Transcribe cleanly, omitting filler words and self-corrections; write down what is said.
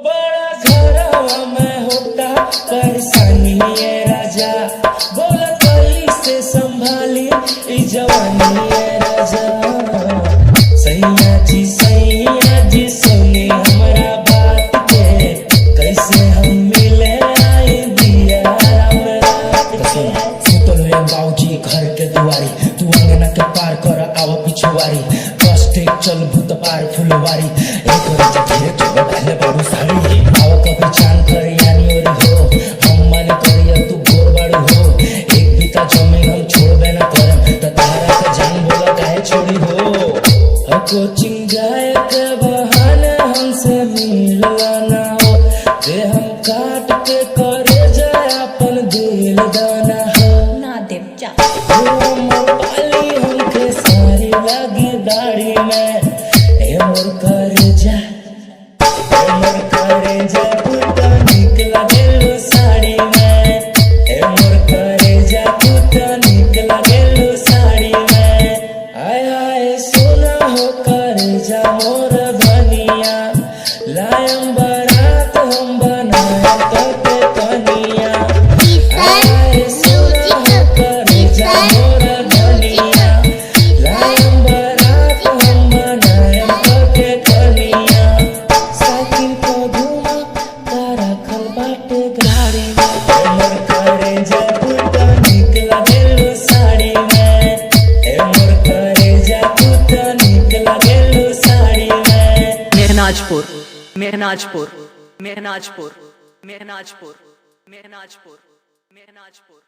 बड़ा घरवा में होता परेशानी है राजा, बोला कैसे संभाली ई जवानी है राजा। सैया जी सुनी हमरा बात के, कैसे हम मिले आई दिया रात के। सुतल है बाबूजी घर के दुआरी, तू अंगना के पार कर आव पिछुआरी, कष्टे चल भूत पार फुलवारी, एक राजा घेरे चलो पहले बाबू साड़ी। आव कभी चांद कर यानी ओरी हो, हम मन करिया तू भोर बाड़ू हो, एक बीता जमीन हम छोड़बे ना करम, त तारा के जान बोला काहे छोड़ी हो। कोचिंग जाए के बहाने हमसे मिलला ना हो, दे हम काट के करे जाए अपन दिल दाना हो। ना देव जा पाली हमके सारी लगी दाढ़ी में, ए मोर करे जा तू तो निक लगेलू साड़ी में, ए मोर करे जा तू तो निक लगेलू साड़ी में। आय आय सोना हो करे जा मोर धनिया, लायम बारात हम बनाए तोके कनिया। आय सोना हो करे जा मोर धनिया, लायम बारात हम बनाए तोके कनिया। साइकिल को घुमा तारा खल बाटे गाड़ी में, मोर करे जा तू तो निक लगेलू साड़ी में, ए मोर करे जा तू तो निक लगेलू साड़ी में। मेहनाजपुर मेहनाजपुर मेहनाजपुर मेहनाजपुर मेहनाजपुर मेहनाजपुर।